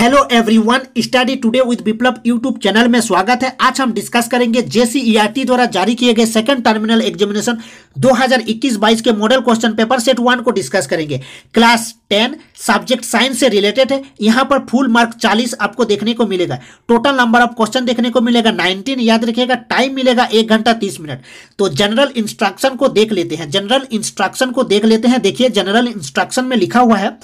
Hello everyone, study today with Viplav YouTube channel में स्वागत है। आज हम डिस्कस करेंगे जेसीईआरटी द्वारा जारी किए गए सेकंड टर्मिनल एग्जामिनेशन 2021-22 के मॉडल क्वेश्चन पेपर सेट 1 को डिस्कस करेंगे। क्लास 10 सब्जेक्ट साइंस से रिलेटेड है। यहाँ पर फुल मार्क 40 आपको देखने को मिलेगा। टोटल नंबर ऑफ क्वेश्चन देखने को मिलेगा 19। याद रखिएगा, टाइम मिलेगा 1 घंटा 30 मिनट। तो जनरल इंस्ट्रक्शन को देख लेते हैं। देखिए, जनरल इंस्ट्रक्शन में लिखा हुआ है,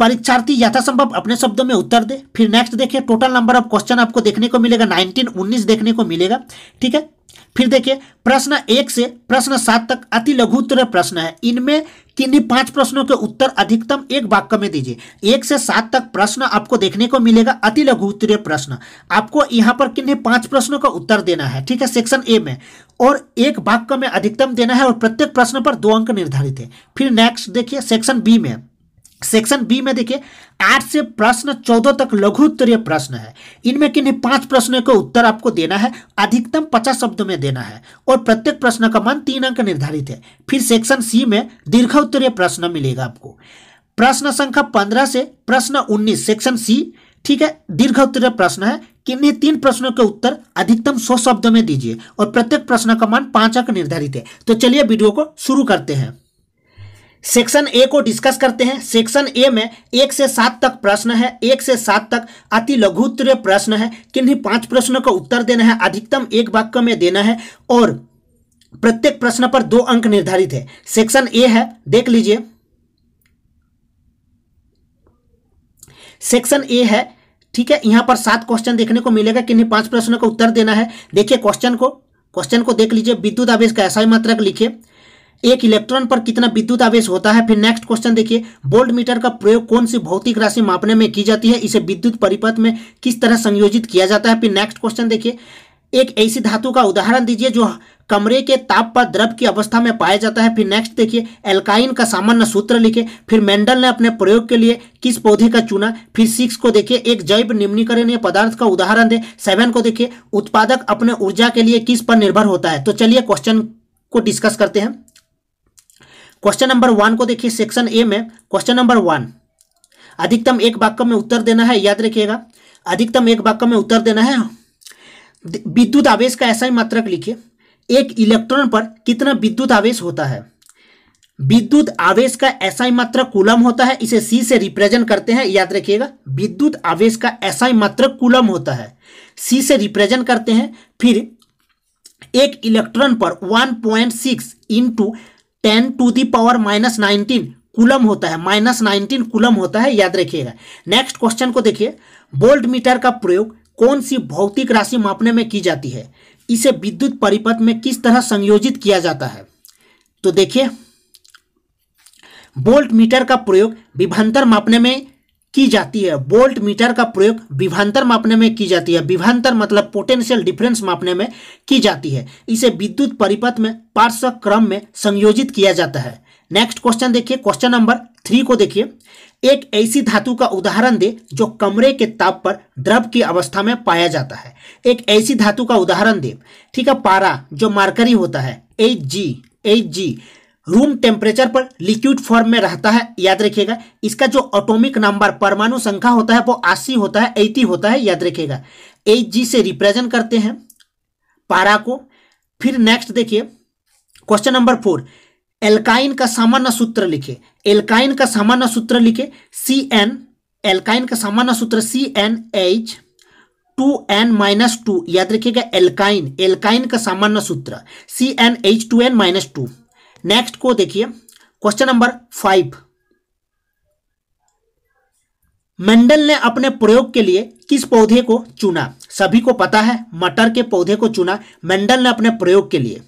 परीक्षार्थी यथासंभव अपने शब्दों में उत्तर दे। फिर नेक्स्ट देखिए, टोटल नंबर ऑफ क्वेश्चन आपको देखने को मिलेगा 19 देखने को मिलेगा। ठीक है, फिर देखिए प्रश्न 1 से प्रश्न 7 तक अति लघु उत्तर प्रश्न है। इनमें किन्हीं 5 प्रश्नों के उत्तर अधिकतम एक वाक्य में दीजिए। 1 से 7 तक प्रश्न आपको देखने को मिलेगा अति लघु उत्तरीय प्रश्न। आपको यहाँ पर किन्हीं 5 प्रश्नों का उत्तर देना है। ठीक है, सेक्शन ए में, और एक वाक्य में अधिकतम देना है, और प्रत्येक प्रश्न पर 2 अंक निर्धारित है। फिर नेक्स्ट देखिए सेक्शन बी में देखिए 8 से प्रश्न 14 तक लघु उत्तरीय प्रश्न है। इनमें किन्हीं 5 प्रश्नों का उत्तर आपको देना है, अधिकतम 50 शब्दों में देना है, और प्रत्येक प्रश्न का मान 3 अंक निर्धारित है। फिर सेक्शन सी में दीर्घ उत्तरीय प्रश्न मिलेगा आपको। प्रश्न संख्या 15 से प्रश्न 19 सेक्शन सी, ठीक है, दीर्घ उत्तरीय प्रश्न है। किन्हीं 3 प्रश्नों के उत्तर अधिकतम 100 शब्दों में दीजिए, और प्रत्येक प्रश्न का मान 5 अंक निर्धारित है। तो चलिए वीडियो को शुरू करते हैं। सेक्शन ए को डिस्कस करते हैं। सेक्शन ए में 1 से 7 तक प्रश्न है। 1 से 7 तक अति लघु उत्तरीय प्रश्न है। किन्हीं 5 प्रश्नों का उत्तर देना है, अधिकतम एक वाक्य में देना है, और प्रत्येक प्रश्न पर 2 अंक निर्धारित है। सेक्शन ए है, देख लीजिए, सेक्शन ए है। ठीक है, यहां पर 7 क्वेश्चन देखने को मिलेगा। किन्हीं 5 प्रश्नों का उत्तर देना है। देखिए क्वेश्चन को देख लीजिए। विद्युत आवेश का एसआई मात्रक लिखिए। एक इलेक्ट्रॉन पर कितना विद्युत आवेश होता है। फिर नेक्स्ट क्वेश्चन देखिए, वोल्ट मीटर का प्रयोग कौन सी भौतिक राशि मापने में की जाती है, इसे विद्युत परिपथ में किस तरह संयोजित किया जाता है। फिर नेक्स्ट क्वेश्चन देखिए, एक ऐसी धातु का उदाहरण दीजिए जो कमरे के ताप पर द्रव की अवस्था में पाया जाता है। फिर नेक्स्ट देखिए, एल्काइन का सामान्य सूत्र लिखे। फिर मेंडल ने अपने प्रयोग के लिए किस पौधे का चुना। फिर 6 को देखिए, एक जैव निम्नीकरणीय पदार्थ का उदाहरण दे। 7 को देखिए, उत्पादक अपने ऊर्जा के लिए किस पर निर्भर होता है। तो चलिए क्वेश्चन को डिस्कस करते हैं। क्वेश्चन नंबर 1 को देखिए। सेक्शन ए में क्वेश्चन नंबर 1, अधिकतम एक वाक्य में उत्तर देना है। याद रखिएगा, अधिकतम एक वाक्य में उत्तर देना है। विद्युत आवेश का एसआई मात्रक लिखिए। एक इलेक्ट्रॉन पर कितना विद्युत आवेश होता है। विद्युत आवेश का एसआई मात्रक कूलम होता है। इसे सी से रिप्रेजेंट करते हैं। याद रखिएगा, विद्युत आवेश का एसआई मात्रक कूलम होता है, सी से रिप्रेजेंट करते हैं। फिर एक इलेक्ट्रॉन पर 1.6 इंटू 10⁻⁻19 कूलम होता है। -19 कूलम होता है, याद रखिएगा। नेक्स्ट क्वेश्चन को देखिए, वोल्ट मीटर का प्रयोग कौन सी भौतिक राशि मापने में की जाती है, इसे विद्युत परिपथ में किस तरह संयोजित किया जाता है। तो देखिए, वोल्ट मीटर का प्रयोग विभवांतर मापने में की जाती है। वोल्ट मीटर का प्रयोग विभवांतर मापने में की जाती है। विभवांतर मतलब पोटेंशियल डिफरेंस मापने में की जाती है। इसे विद्युत परिपथ में पार्श्व क्रम में संयोजित किया जाता है। नेक्स्ट क्वेश्चन देखिए, क्वेश्चन नंबर 3 को देखिए, एक ऐसी धातु का उदाहरण दे जो कमरे के ताप पर द्रव की अवस्था में पाया जाता है। एक ऐसी धातु का उदाहरण दे। ठीक है, पारा जो मार्करी होता है, Hg रूम टेम्परेचर पर लिक्विड फॉर्म में रहता है। याद रखिएगा, इसका जो एटॉमिक नंबर परमाणु संख्या होता है वो 80 होता है, 80 होता है। याद रखिएगा, Hg से रिप्रेजेंट करते हैं पारा को। फिर नेक्स्ट देखिए, क्वेश्चन नंबर 4, एल्काइन का सामान्य सूत्र लिखे। एल्काइन का सामान्य सूत्र लिखे Cn, एल्काइन का सामान्य सूत्र CnH2n-2। याद रखिएगा, एल्काइन का सामान्य सूत्र CnH2n-2। नेक्स्ट को देखिए, क्वेश्चन नंबर 5, मेंडल ने अपने प्रयोग के लिए किस पौधे को चुना। सभी को पता है, मटर के पौधे को चुना मेंडल ने अपने प्रयोग के लिए।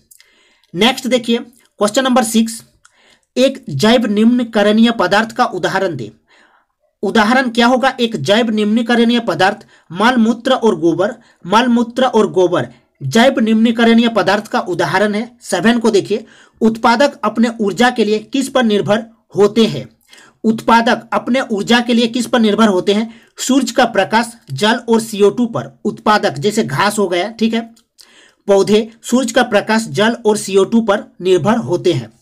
नेक्स्ट देखिए, क्वेश्चन नंबर 6, एक जैव निम्नीकरणीय पदार्थ का उदाहरण दे। उदाहरण क्या होगा, एक जैव निम्नीकरणीय पदार्थ, मल मूत्र और गोबर जैव निम्नीकरणीय पदार्थ का उदाहरण है। 7 को देखिए, उत्पादक अपने ऊर्जा के लिए किस पर निर्भर होते हैं। उत्पादक अपने ऊर्जा के लिए किस पर निर्भर होते हैं। सूर्य का प्रकाश, जल और CO2 पर। उत्पादक जैसे घास हो गया, ठीक है, पौधे सूर्य का प्रकाश, जल और CO2 पर निर्भर होते हैं।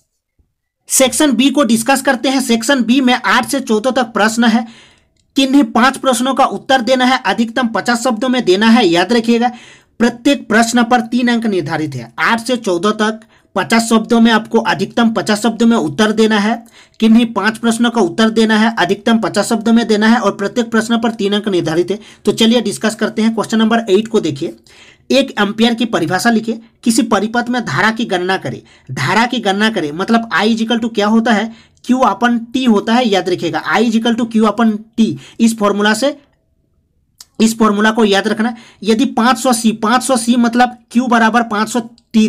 सेक्शन बी को डिस्कस करते हैं। सेक्शन बी में 8 से 14 तक प्रश्न है। किन्हीं 5 प्रश्नों का उत्तर देना है, अधिकतम 50 शब्दों में देना है। याद रखिएगा प्रत्येक प्रश्न पर 3 अंक निर्धारित है। 8 से 14 तक 50 शब्दों में आपको अधिकतम 50 शब्दों में उत्तर देना है। किन्हीं 5 प्रश्नों का उत्तर देना है, अधिकतम 50 शब्दों में देना है और प्रत्येक प्रश्न पर 3 अंक निर्धारित है। तो चलिए डिस्कस करते हैं। क्वेश्चन नंबर 8 को देखिए। 1 एम्पियर की परिभाषा लिखिए। किसी परिपथ में धारा की गणना करें। धारा की गणना करें मतलब I इक्वल टू क्या होता है, Q अपन T होता है। याद रखिएगा I equal to Q upon T। इस फॉर्मूला को याद रखना। यदि 500C मतलब Q बराबर 500C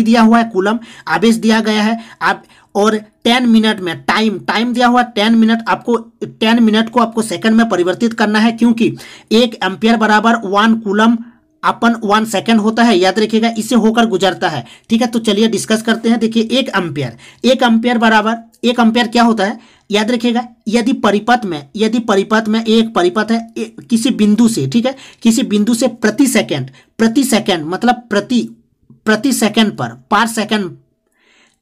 दिया हुआ है, कूलम आवेश दिया गया है आप, और 10 मिनट में टाइम दिया हुआ है 10 मिनट। आपको 10 मिनट को आपको सेकंड में परिवर्तित करना है, क्योंकि 1 एम्पियर बराबर 1 कूलम अपन 1 सेकंड होता है। याद रखिएगा इससे होकर गुजरता है। ठीक है, तो चलिए डिस्कस करते हैं। देखिए 1 एम्पियर बराबर 1 एम्पियर क्या होता है, याद रखिएगा यदि परिपथ में एक परिपथ है किसी बिंदु से, ठीक है, किसी बिंदु से प्रति सेकंड मतलब प्रति सेकंड पर सेकंड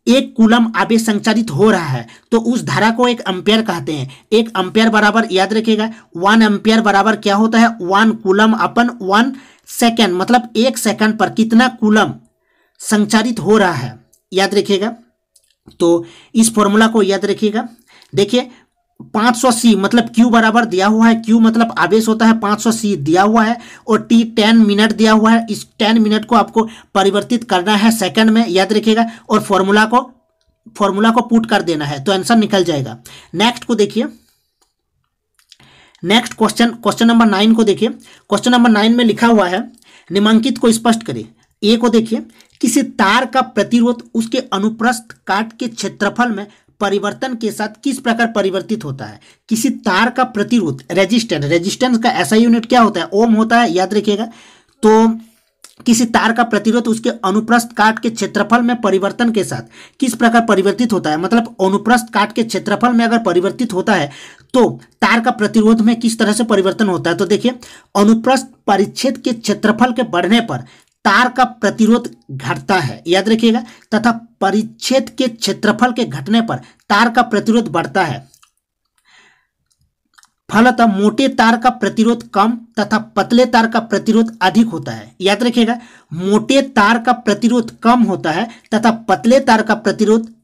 1 कूलम आवेश संचारित हो रहा है, तो उस धारा को 1 एम्पियर कहते हैं। 1 एम्पियर बराबर याद रखिएगा 1 एम्पियर बराबर क्या होता है, 1 कूलम अपन 1 सेकंड मतलब 1 सेकंड पर कितना कूलम संचारित हो रहा है। याद रखिएगा, तो इस फॉर्मूला को याद रखिएगा। देखिए 500C मतलब Q बराबर दिया हुआ है, Q मतलब आवेश होता है, 500C दिया हुआ है और T 10 मिनट दिया हुआ है। इस 10 मिनट को आपको परिवर्तित करना है सेकंड में। याद रखिएगा और फॉर्मूला को पुट कर देना है, तो आंसर निकल जाएगा। नेक्स्ट को देखिए। नेक्स्ट क्वेश्चन नंबर 9 को देखिए। क्वेश्चन नंबर 9 में लिखा हुआ है निम्नलिखित को स्पष्ट करें। ए को देखिए। किसी तार का प्रतिरोध उसके अनुप्रस्थ काट के क्षेत्रफल में परिवर्तन के साथ किस प्रकार परिवर्तित होता है। किसी तार का प्रतिरोध रेजिस्टेंस का ऐसा यूनिट क्या होता है, ओम होता है। याद रखिएगा, तो किसी तार का प्रतिरोध उसके अनुप्रस्थ काट के क्षेत्रफल में परिवर्तन के साथ किस प्रकार परिवर्तित होता है, मतलब अनुप्रस्थ काट के क्षेत्रफल में अगर परिवर्तित होता है तो तार का प्रतिरोध में किस तरह से परिवर्तन होता है। तो देखिए अनुप्रस्थ परिच्छेद के क्षेत्रफल के बढ़ने पर तार का प्रतिरोध घटता है। याद रखिएगा, तथा परिच्छेद के क्षेत्रफल के घटने पर तार का प्रतिरोध बढ़ता है। फलतः मोटे तार का प्रतिरोध कम तथा पतले तार का प्रतिरोध अधिक होता है। याद रखिएगा, मोटे तार का प्रतिरोध कम होता है तथा पतले तार का प्रतिरोध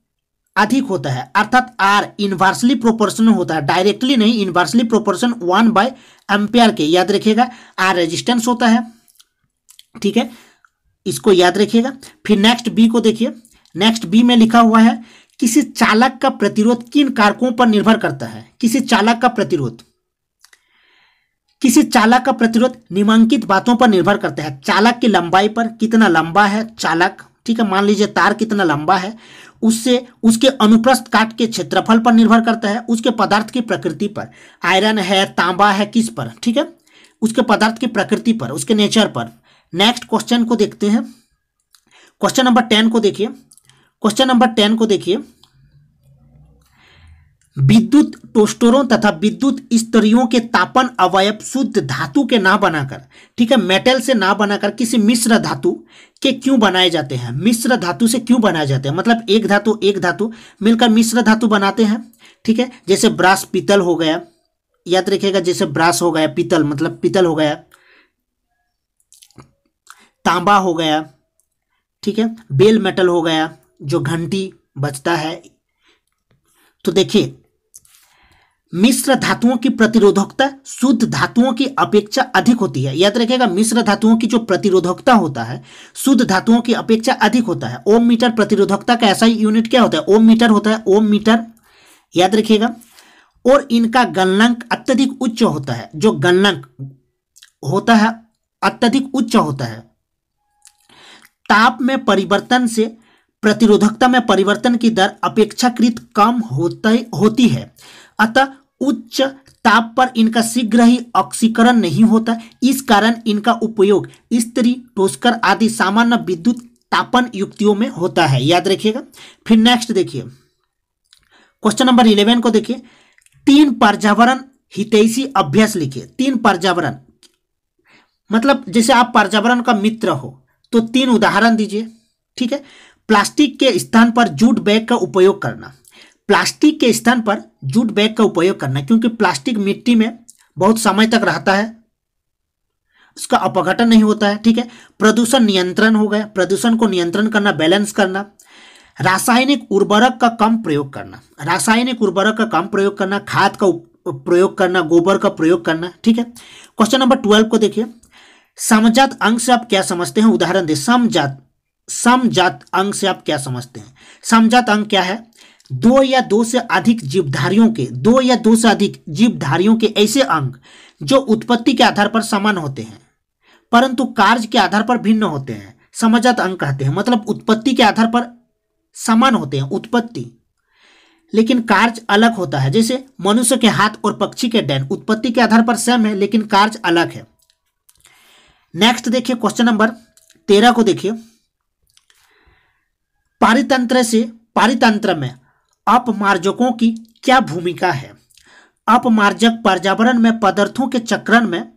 अधिक होता है, अर्थात R इनवर्सली प्रोपोर्शनल होता है, डायरेक्टली नहीं, इनवर्सली प्रोपोर्शन 1/एम्पियर के। याद रखिएगा R रेजिस्टेंस होता है। ठीक है, इसको याद रखिएगा। फिर नेक्स्ट बी को देखिए। नेक्स्ट बी में लिखा हुआ है किसी चालक का प्रतिरोध किन कारकों पर निर्भर करता है। किसी चालक का प्रतिरोध निम्नलिखित बातों पर निर्भर करता है। चालक की लंबाई पर, कितना लंबा है चालक, ठीक है, मान लीजिए तार कितना लंबा है, उससे उसके अनुप्रस्थ काट के क्षेत्रफल पर निर्भर करता है। उसके पदार्थ की प्रकृति पर, आयरन है, तांबा है, किस पर, ठीक है, उसके पदार्थ की प्रकृति पर, उसके नेचर पर। नेक्स्ट क्वेश्चन को देखते हैं। क्वेश्चन नंबर 10 को देखिए। क्वेश्चन नंबर 10 को देखिए। विद्युत टोस्टरों तथा विद्युत स्तरियों के तापन अवयव शुद्ध धातु के ना बनाकर, ठीक है, मेटल से ना बनाकर किसी मिश्र धातु के क्यों बनाए जाते हैं। मिश्र धातु से क्यों बनाए जाते हैं, मतलब एक धातु मिलकर मिश्र धातु बनाते हैं। ठीक है, जैसे ब्रास पीतल हो गया। याद रखिएगा, जैसे ब्रास हो गया, पीतल मतलब पीतल हो गया, तांबा हो गया, ठीक है, बेल मेटल हो गया जो घंटी बजता है। तो देखिए मिश्र धातुओं की प्रतिरोधकता शुद्ध धातुओं की अपेक्षा अधिक होती है। याद रखिएगा, मिश्र धातुओं की जो प्रतिरोधकता होता है शुद्ध धातुओं की अपेक्षा अधिक होता है। ओम मीटर प्रतिरोधकता का ऐसा यूनिट क्या होता है, ओम मीटर होता है, ओम मीटर। याद रखिएगा, और इनका गलनांक अत्यधिक उच्च होता है। जो गलनांक होता है अत्यधिक उच्च होता है। ताप में परिवर्तन से प्रतिरोधकता में परिवर्तन की दर अपेक्षाकृत कम होती है, अतः उच्च ताप पर इनका शीघ्र ही ऑक्सीकरण नहीं होता। इस कारण इनका उपयोग इस्त्री, टोस्टर आदि सामान्य विद्युत तापन युक्तियों में होता है। याद रखिएगा। फिर नेक्स्ट देखिए, क्वेश्चन नंबर 11 को देखिए। 3 पर्यावरण हितैषी अभ्यास लिखिए। 3 पर्यावरण मतलब जैसे आप पर्यावरण का मित्र हो तो 3 उदाहरण दीजिए। ठीक है, प्लास्टिक के स्थान पर जूट बैग का उपयोग करना, प्लास्टिक के स्थान पर जूट बैग का उपयोग करना, क्योंकि प्लास्टिक मिट्टी में बहुत समय तक रहता है, उसका अपघटन नहीं होता है। ठीक है। प्रदूषण नियंत्रण हो गया, प्रदूषण को नियंत्रण करना, बैलेंस करना। रासायनिक उर्वरक का कम प्रयोग करना, रासायनिक उर्वरक का कम प्रयोग करना, खाद का प्रयोग करना, गोबर का प्रयोग करना। ठीक है। क्वेश्चन नंबर 12 को देखिए, समजात अंग से आप क्या समझते हैं, उदाहरण दे। समजात अंग से आप क्या समझते हैं? समजात अंग क्या है? दो या दो से अधिक जीवधारियों के ऐसे अंग जो उत्पत्ति के आधार पर समान होते हैं परंतु कार्य के आधार पर भिन्न होते हैं, समजात अंग कहते हैं। मतलब उत्पत्ति के आधार पर समान होते हैं, उत्पत्ति, लेकिन कार्य अलग होता है। जैसे मनुष्य के हाथ और पक्षी के डैन उत्पत्ति के आधार पर सेम है लेकिन कार्य अलग है। नेक्स्ट देखिए, क्वेश्चन नंबर 13 को देखिए, पारितंत्र में अपमार्जकों की क्या भूमिका है? अपमार्जक पर्यावरण में पदार्थों के चक्रण में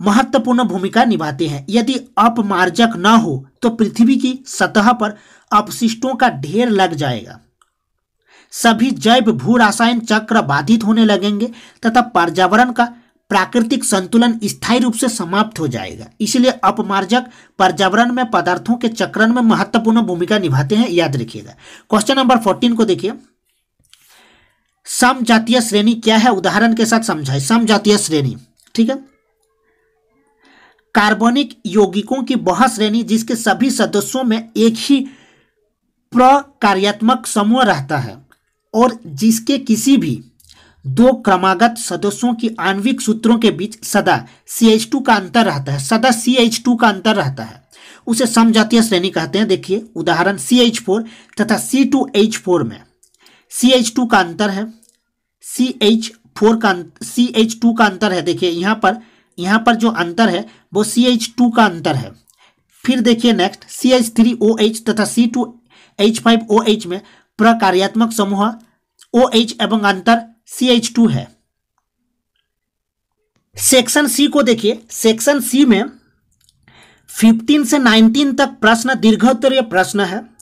महत्वपूर्ण भूमिका निभाते हैं। यदि अपमार्जक न हो तो पृथ्वी की सतह पर अपशिष्टों का ढेर लग जाएगा, सभी जैव भू रासायन चक्र बाधित होने लगेंगे तथा पर्यावरण का प्राकृतिक संतुलन स्थायी रूप से समाप्त हो जाएगा। इसलिए अपमार्जक पर्यावरण में पदार्थों के चक्रण में महत्वपूर्ण भूमिका निभाते हैं, याद रखिएगा। क्वेश्चन नंबर 14 को देखिए, समजातीय श्रेणी क्या है? उदाहरण के साथ समझाएं। समजातीय श्रेणी, ठीक है, कार्बनिक यौगिकों की वह श्रेणी जिसके सभी सदस्यों में एक ही प्रकार्यात्मक समूह रहता है और जिसके किसी भी दो क्रमागत सदस्यों की आणविक सूत्रों के बीच सदा CH2 का अंतर रहता है, सदा CH2 का अंतर रहता है, उसे समजातीय श्रेणी कहते हैं। देखिए उदाहरण, CH4 तथा C2H4 में CH2 का अंतर है, CH2 का अंतर है। देखिए यहाँ पर जो अंतर है वो CH2 का अंतर है। फिर देखिए नेक्स्ट, CH3OH तथा C2H5OH में प्रकार्यात्मक समूह OH एवं अंतर CH2 है। सेक्शन सी को देखिए, सेक्शन सी में 15 से 19 तक प्रश्न दीर्घोत्तरीय प्रश्न है।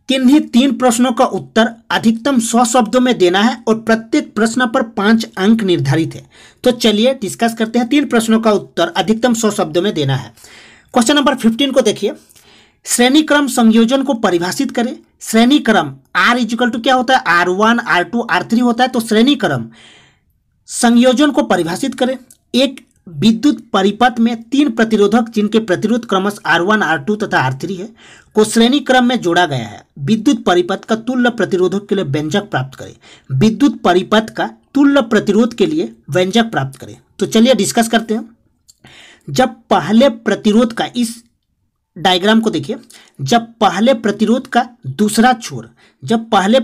किन्हीं 3 प्रश्नों का उत्तर अधिकतम 100 शब्दों में देना है और प्रत्येक प्रश्न पर 5 अंक निर्धारित है। तो चलिए डिस्कस करते हैं। 3 प्रश्नों का उत्तर अधिकतम 100 शब्दों में देना है। क्वेश्चन नंबर 15 को देखिए, श्रेणी क्रम संयोजन को परिभाषित करें। श्रेणी क्रम R इक्वल टू क्या होता है? R1, R2, R3 होता है। तो श्रेणी क्रम संयोजन को परिभाषित करें। एक विद्युत परिपथ में 3 प्रतिरोधक जिनके प्रतिरोध क्रमश R1, R2 तथा R3 है को श्रेणी क्रम में जोड़ा गया है। विद्युत परिपथ का तुल्य प्रतिरोधक के लिए व्यंजक प्राप्त करें। विद्युत परिपथ का तुल्य प्रतिरोध के लिए व्यंजक प्राप्त करें। तो चलिए डिस्कस करते हैं। जब पहले प्रतिरोध का, इस डायग्राम को देखिए, जब पहले प्रतिरोध का दूसरा छोर दूसरे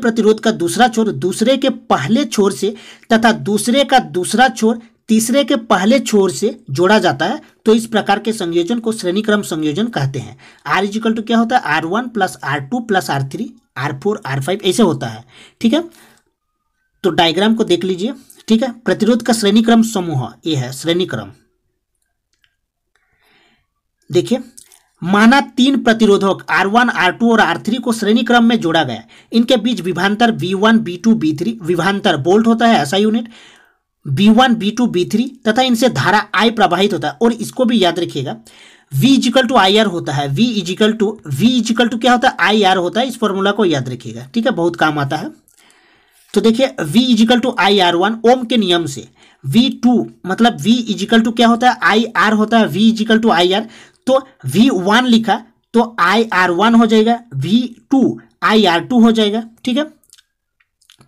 के पहले छोर से तथा दूसरे का दूसरा छोर तीसरे के पहले छोर से जोड़ा जाता है तो इस प्रकार के संयोजन को श्रेणी क्रम संयोजन कहते हैं। R इक्वल टू क्या होता है? R1 plus R2 plus R3, R4, R5 ऐसे होता है। ठीक है, तो डायग्राम को देख लीजिए। ठीक है, प्रतिरोध का श्रेणी क्रम समूह ये है श्रेणी क्रम। देखिए, माना 3 प्रतिरोधक R1, R2 और R3 को श्रेणी क्रम में जोड़ा गया। इनके बीच विभवांतर V1, V2, V3, विभवांतर वोल्ट होता है ऐसा यूनिट, V1, V2, V3 तथा इनसे धारा I प्रवाहित होता है। और इसको भी याद रखिएगा, V इक्वल टू IR होता है। V इक्वल टू क्या होता है? IR होता है। इस फॉर्मूला को याद रखिएगा, ठीक है, बहुत काम आता है। तो देखिए V इक्वल टू IR1 ओम के नियम से, V2 मतलब V इक्वल टू क्या होता है? IR होता है। V इक्वल टू IR, तो V1 लिखा तो IR1 हो जाएगा, V2 IR2 हो जाएगा। ठीक है,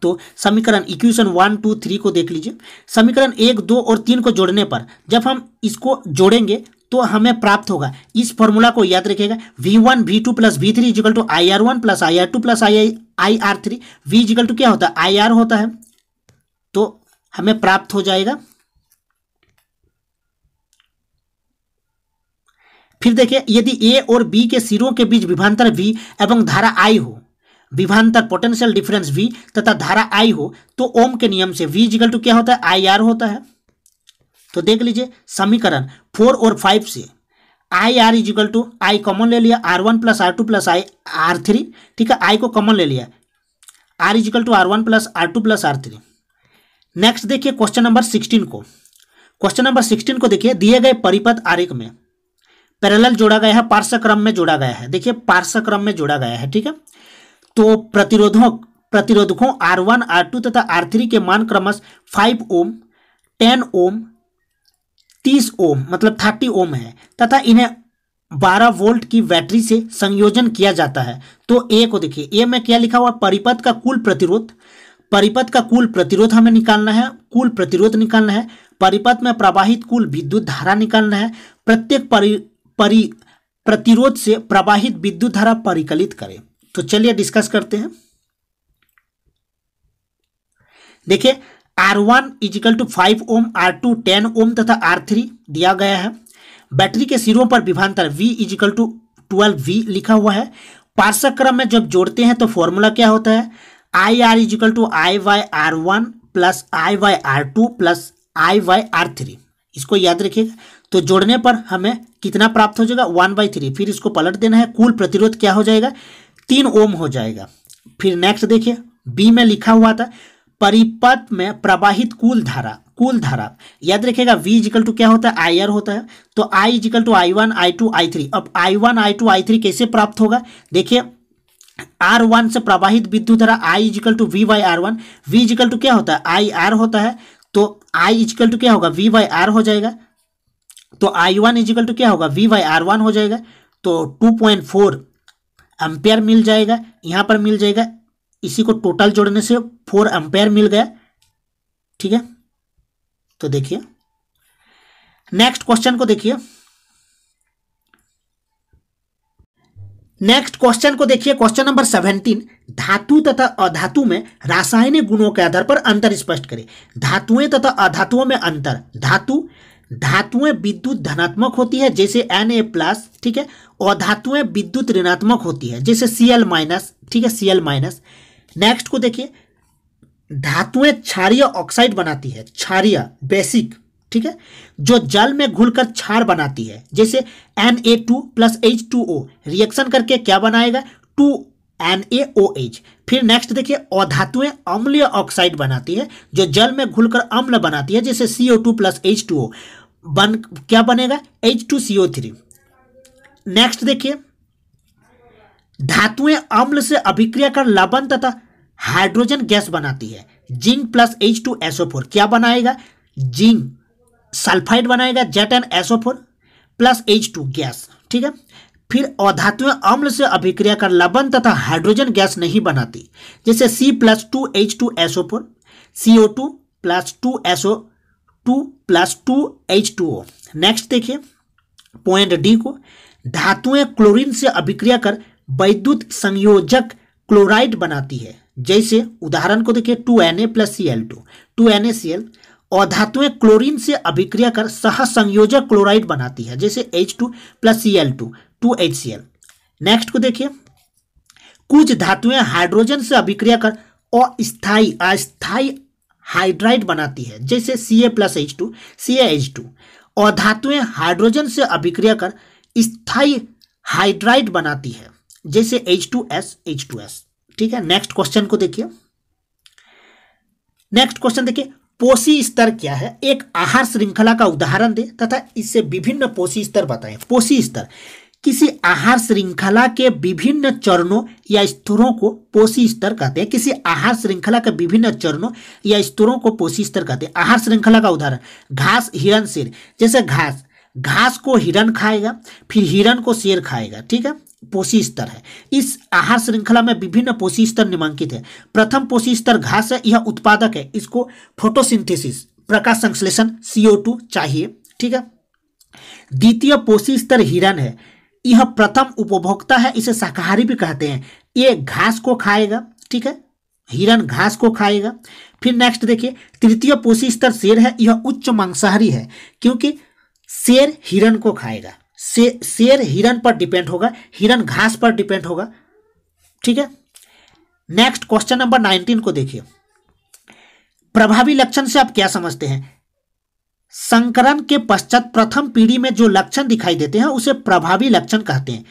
तो समीकरण इक्वेशन 1, 2, 3 को देख लीजिए। समीकरण 1, 2 और 3 को जोड़ने पर जब हम इसको जोड़ेंगे तो हमें प्राप्त होगा, इस फॉर्मूला को याद रखिएगा, V1 V2 plus V3 equal to IR1 plus IR2 plus IR3। V equal to क्या होता है? IR होता है, तो हमें प्राप्त हो जाएगा। फिर देखिए, यदि A और B के सिरों के बीच विभवांतर V एवं धारा I हो, विभवांतर पोटेंशियल डिफरेंस V तथा धारा I हो, तो ओम के नियम से V इक्वल टू क्या होता है? IR होता है। तो देख लीजिए समीकरण 4 और 5 से IR equal to I common ले लिया, R1 plus R2 plus R3, ठीक है, I को कॉमन ले लिया, R equal to R1 plus R2 plus R3। Next देखिए क्वेश्चन नंबर 16 को। क्वेश्चन नंबर 16 को देखिए, दिए गए परिपथ आरेख में पैरेलल जोड़ा गया है, पार्श्व क्रम में जोड़ा गया है। देखिए पार्श्व क्रम में जोड़ा गया है, ठीक है। तो प्रतिरोधकों R1, R2 तथा R3 के मान क्रमश 5 ओम, 10 ओम, 30 ओम मतलब 30 ओम है तथा इन्हें 12 वोल्ट की बैटरी से संयोजन किया जाता है। तो ए को देखिए, ए में क्या लिखा हुआ, परिपथ का कुल प्रतिरोध, परिपथ का कुल प्रतिरोध हमें निकालना है, कुल प्रतिरोध निकालना है। परिपथ में प्रवाहित कुल विद्युत धारा निकालना है। प्रत्येक प्रतिरोध से प्रवाहित विद्युत धारा परिकलित करें। तो चलिए डिस्कस करते हैं। देखिए R1 is equal to 5 Om, R2 10 ओम तथा R3 दिया गया है। बैटरी के सिरों पर विभवांतर V इजिकल टू 12V लिखा हुआ है। पार्श्व क्रम में जब जोड़ते हैं तो फॉर्मूला क्या होता है, IR equal to I/R1 plus I/R2 plus I/R3। इसको याद रखिएगा। तो जोड़ने पर हमें कितना प्राप्त हो जाएगा, 1/3। फिर इसको पलट देना है, कुल प्रतिरोध क्या हो जाएगा, 3 ओम हो जाएगा। फिर नेक्स्ट देखिए बी में लिखा हुआ था परिपथ में प्रवाहित कुल धारा याद रखिएगा। V इजिकल टू क्या होता है, IR होता है। तो I equal to I1 I2 I3। अब I1 I2 I3 कैसे प्राप्त होगा, देखिए R1 से प्रवाहित विद्युत धारा I equal to V/R1। V equal to क्या होता है, IR होता है। तो I इजिकल टू क्या होगा, V/R हो जाएगा। तो I1 इजिकल टू क्या होगा, V/R1 हो जाएगा। तो 2.4 एम्पेयर मिल जाएगा, यहाँ पर मिल जाएगा। इसी को टोटल जोड़ने से 4 एम्पेयर मिल गया, ठीक है। तो देखिए नेक्स्ट क्वेश्चन को देखिए। नेक्स्ट क्वेश्चन को देखिए, क्वेश्चन नंबर 17, धातु तथा अधातु में रासायनिक गुणों के आधार पर अंतर स्पष्ट करें। धातुएं तथा अधातुओं में अंतर। धातुएं विद्युत धनात्मक होती है जैसे Na+, ठीक है। और धातुएं विद्युत ऋणात्मक होती है जैसे Cl-, ठीक है, Cl-। नेक्स्ट को देखिए, धातुएं क्षारीय ऑक्साइड बनाती है, क्षारीय बेसिक, ठीक है, जो जल में घुलकर क्षार बनाती है जैसे Na2 प्लस H2O रिएक्शन करके क्या बनाएगा, 2NaOH। फिर नेक्स्ट देखिए, अधातुएं अम्लीय ऑक्साइड बनाती है जो जल में घुलकर अम्ल बनाती है जैसे CO2 प्लस H2O क्या बनेगा, H2CO3। नेक्स्ट देखिए, धातुएं अम्ल से अभिक्रिया कर लवण तथा हाइड्रोजन गैस बनाती है। जिंक प्लस H2SO4 क्या बनाएगा, जिंक सल्फाइड बनाएगा, ZnSO4 प्लस H2 गैस, ठीक है। फिर अधातुएं अम्ल से अभिक्रिया कर लवण तथा हाइड्रोजन गैस नहीं बनाती जैसे C+2H2SO4, CO2 plus 2SO2 plus 2H2O। Next देखिए पॉइंट डी को, धातुएं क्लोरीन से अभिक्रिया कर वैद्युत संयोजक क्लोराइड बनाती है जैसे उदाहरण को देखिए 2Na प्लस Cl2, 2NaCl। और धातुएं क्लोरीन से अभिक्रिया कर सहसंयोजक क्लोराइड बनाती है जैसे H2 plus Cl2, 2HCl। Next को देखिए, कुछ धातुएं हाइड्रोजन से अभिक्रिया कर अस्थाई हाइड्राइड बनाती है जैसे Ca प्लस H2, CaH2। और धातुएं हाइड्रोजन से अभिक्रिया कर स्थाई हाइड्राइड बनाती है जैसे H2S, ठीक है। नेक्स्ट क्वेश्चन को देखिए। नेक्स्ट क्वेश्चन देखिए, पोषी स्तर क्या है, एक आहार श्रृंखला का उदाहरण दे तथा इससे विभिन्न पोषी स्तर बताएं। पोषी स्तर किसी आहार श्रृंखला के विभिन्न चरणों या स्तरों को पोषी स्तर कहते हैं। किसी आहार श्रृंखला के विभिन्न चरणों या स्तरों को पोषी स्तर कहते हैं। आहार श्रृंखला का उदाहरण घास, हिरण, शेर। जैसे घास को हिरण खाएगा, फिर हिरण को शेर खाएगा, ठीक है, पोषी स्तर है। इस आहार श्रृंखला में विभिन्न पोषी स्तर निम्नलिखित है। प्रथम पोषी स्तर घास है, यह उत्पादक है, इसको फोटोसिंथेसिस प्रकाश संश्लेषण CO2 चाहिए, ठीक है। द्वितीय पोषी स्तर हिरण है, यह प्रथम उपभोक्ता है, इसे शाकाहारी भी कहते हैं। ये घास को खाएगा, ठीक है, हिरण घास को खाएगा। फिर नेक्स्ट देखिए, तृतीय पोषी स्तर शेर है, यह उच्च मांसाहारी है क्योंकि शेर हिरण को खाएगा। शेर हिरण पर डिपेंड होगा, हिरण घास पर डिपेंड होगा, ठीक है। नेक्स्ट क्वेश्चन नंबर 19 को देखिए। प्रभावी लक्षण से आप क्या समझते हैं? संकरण के पश्चात प्रथम पीढ़ी में जो लक्षण दिखाई देते हैं उसे प्रभावी लक्षण कहते हैं।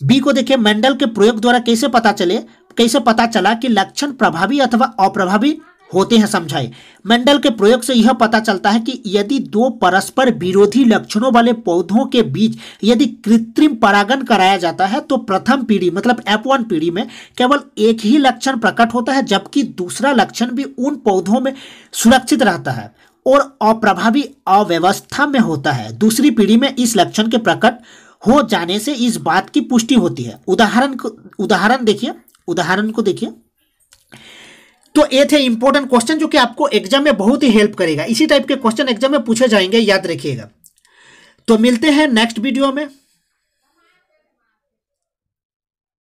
बी को देखिए, मेंडल के प्रयोग द्वारा कैसे पता चले कैसे पता चला कि लक्षण प्रभावी अथवा अप्रभावी होते हैं, समझाए। मेंडल के प्रयोग से यह पता चलता है कि यदि दो परस्पर विरोधी लक्षणों वाले पौधों के बीच यदि कृत्रिम परागण कराया जाता है तो प्रथम पीढ़ी मतलब F1 पीढ़ी में केवल एक ही लक्षण प्रकट होता है, जबकि दूसरा लक्षण भी उन पौधों में सुरक्षित रहता है और अप्रभावी अव्यवस्था में होता है। दूसरी पीढ़ी में इस लक्षण के प्रकट हो जाने से इस बात की पुष्टि होती है। उदाहरण को देखिए। तो ये थे इंपॉर्टेंट क्वेश्चन जो कि आपको एग्जाम में बहुत ही हेल्प करेगा। इसी टाइप के क्वेश्चन एग्जाम में पूछे जाएंगे, याद रखिएगा। तो मिलते हैं नेक्स्ट वीडियो में।